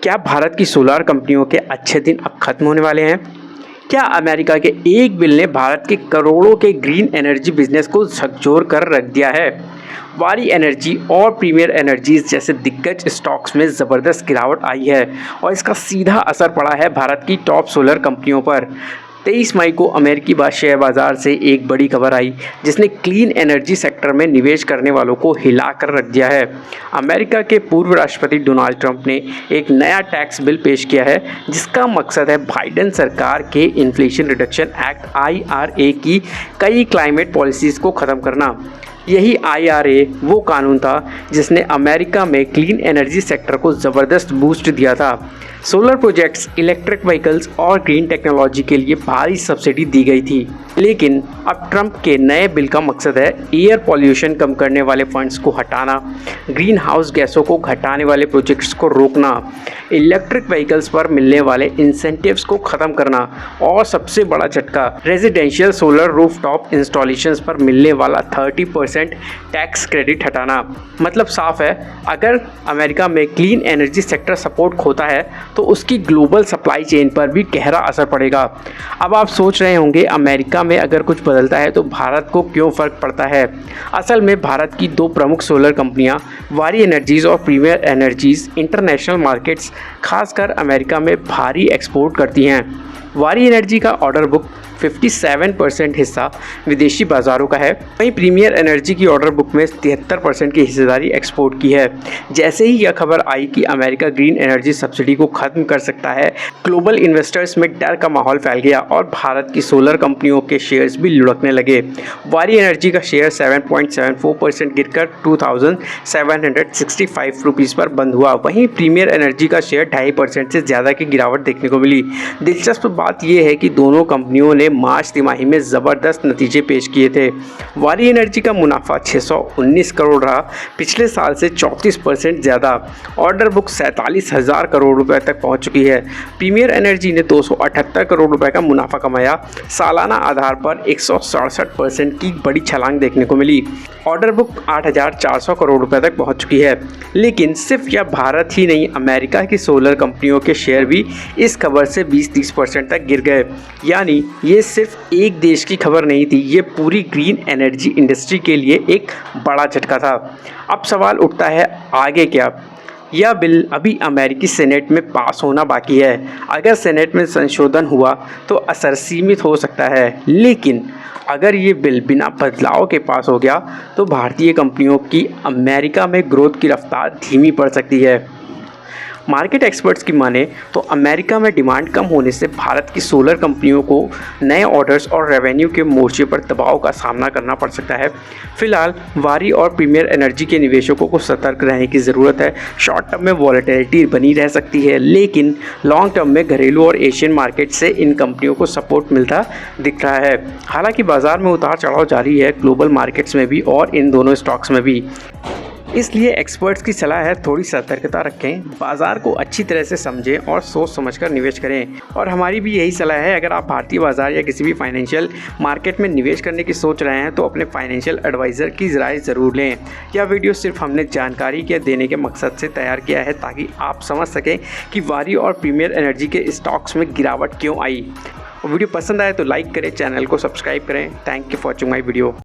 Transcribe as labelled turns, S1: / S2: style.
S1: क्या भारत की सोलर कंपनियों के अच्छे दिन अब खत्म होने वाले हैं? क्या अमेरिका के एक बिल ने भारत के करोड़ों के ग्रीन एनर्जी बिजनेस को झकझोर कर रख दिया है? वारी एनर्जी और प्रीमियर एनर्जीज जैसे दिग्गज स्टॉक्स में ज़बरदस्त गिरावट आई है और इसका सीधा असर पड़ा है भारत की टॉप सोलर कंपनियों पर। 23 मई को अमेरिकी शेयर बाजार से एक बड़ी खबर आई जिसने क्लीन एनर्जी सेक्टर में निवेश करने वालों को हिला कर रख दिया है। अमेरिका के पूर्व राष्ट्रपति डोनाल्ड ट्रंप ने एक नया टैक्स बिल पेश किया है जिसका मकसद है बाइडेन सरकार के इन्फ्लेशन रिडक्शन एक्ट IRA की कई क्लाइमेट पॉलिसीज़ को ख़त्म करना। यही IRA वो कानून था जिसने अमेरिका में क्लीन एनर्जी सेक्टर को ज़बरदस्त बूस्ट दिया था। सोलर प्रोजेक्ट्स, इलेक्ट्रिक व्हीकल्स और ग्रीन टेक्नोलॉजी के लिए भारी सब्सिडी दी गई थी, लेकिन अब ट्रंप के नए बिल का मकसद है एयर पॉल्यूशन कम करने वाले फंड्स को हटाना, ग्रीन हाउस गैसों को घटाने वाले प्रोजेक्ट्स को रोकना, इलेक्ट्रिक व्हीकल्स पर मिलने वाले इंसेंटिव्स को ख़त्म करना और सबसे बड़ा झटका रेजिडेंशियल सोलर रूफटॉप इंस्टॉलेशंस पर मिलने वाला 30% टैक्स क्रेडिट हटाना। मतलब साफ है, अगर अमेरिका में क्लीन एनर्जी सेक्टर सपोर्ट खोता है तो उसकी ग्लोबल सप्लाई चेन पर भी गहरा असर पड़ेगा। अब आप सोच रहे होंगे अमेरिका में अगर कुछ बदलता है तो भारत को क्यों फ़र्क पड़ता है? असल में भारत की दो प्रमुख सोलर कंपनियां वारी एनर्जीज़ और प्रीमियर एनर्जीज़ इंटरनेशनल मार्केट्स खासकर अमेरिका में भारी एक्सपोर्ट करती हैं। वारी एनर्जी का ऑर्डर बुक 57% हिस्सा विदेशी बाज़ारों का है, वहीं प्रीमियर एनर्जी की ऑर्डर बुक में 73% की हिस्सेदारी एक्सपोर्ट की है। जैसे ही यह खबर आई कि अमेरिका ग्रीन एनर्जी सब्सिडी को ख़त्म कर सकता है, ग्लोबल इन्वेस्टर्स में डर का माहौल फैल गया और भारत की सोलर कंपनियों के शेयर्स भी लुढ़कने लगे। वारी एनर्जी का शेयर 7.74% गिरकर 2,765 रुपीज़ पर बंद हुआ। वहीं प्रीमियर एनर्जी का शेयर 2.5% से ज़्यादा की गिरावट देखने को मिली। दिलचस्प बात यह है कि दोनों कंपनियों ने मार्च तिमाही में ज़बरदस्त नतीजे पेश किए थे। वारी एनर्जी का मुनाफा 619 करोड़ रहा, पिछले साल से 34% ज़्यादा। ऑर्डर बुक 47,000 करोड़ रुपए तक पहुंच चुकी है। प्रीमियर एनर्जी ने 278 करोड़ रुपए का मुनाफा कमाया। सालाना आधार पर 167% की बड़ी छलांग देखने को मिली। ऑर्डर बुक 8,400 करोड़ रुपए तक पहुंच चुकी है। लेकिन सिर्फ यह भारत ही नहीं, अमेरिका की सोलर कंपनियों के शेयर भी इस खबर से 20-30% तक गिर गए। यानी ये सिर्फ एक देश की खबर नहीं थी, ये पूरी ग्रीन एनर्जी इंडस्ट्री के लिए एक बड़ा झटका था। अब सवाल उठता है, आगे क्या? यह बिल अभी अमेरिकी सेनेट में पास होना बाकी है। अगर सेनेट में संशोधन हुआ तो असर सीमित हो सकता है, लेकिन अगर ये बिल बिना बदलाव के पास हो गया तो भारतीय कंपनियों की अमेरिका में ग्रोथ की रफ्तार धीमी पड़ सकती है। मार्केट एक्सपर्ट्स की माने तो अमेरिका में डिमांड कम होने से भारत की सोलर कंपनियों को नए ऑर्डर्स और रेवेन्यू के मोर्चे पर दबाव का सामना करना पड़ सकता है। फिलहाल वारी और प्रीमियर एनर्जी के निवेशकों को सतर्क रहने की ज़रूरत है। शॉर्ट टर्म में वॉलेटिलिटी बनी रह सकती है, लेकिन लॉन्ग टर्म में घरेलू और एशियन मार्केट से इन कंपनियों को सपोर्ट मिलता दिख रहा है। हालांकि बाजार में उतार चढ़ाव जारी है, ग्लोबल मार्केट्स में भी और इन दोनों स्टॉक्स में भी। इसलिए एक्सपर्ट्स की सलाह है थोड़ी सतर्कता रखें, बाज़ार को अच्छी तरह से समझें और सोच समझकर निवेश करें। और हमारी भी यही सलाह है, अगर आप भारतीय बाज़ार या किसी भी फाइनेंशियल मार्केट में निवेश करने की सोच रहे हैं तो अपने फाइनेंशियल एडवाइज़र की राय ज़रूर लें। यह वीडियो सिर्फ हमने जानकारी के देने के मकसद से तैयार किया है ताकि आप समझ सकें कि वारी और प्रीमियर एनर्जी के स्टॉक्स में गिरावट क्यों आई। वीडियो पसंद आए तो लाइक करें, चैनल को सब्सक्राइब करें। Thank you for watching my video.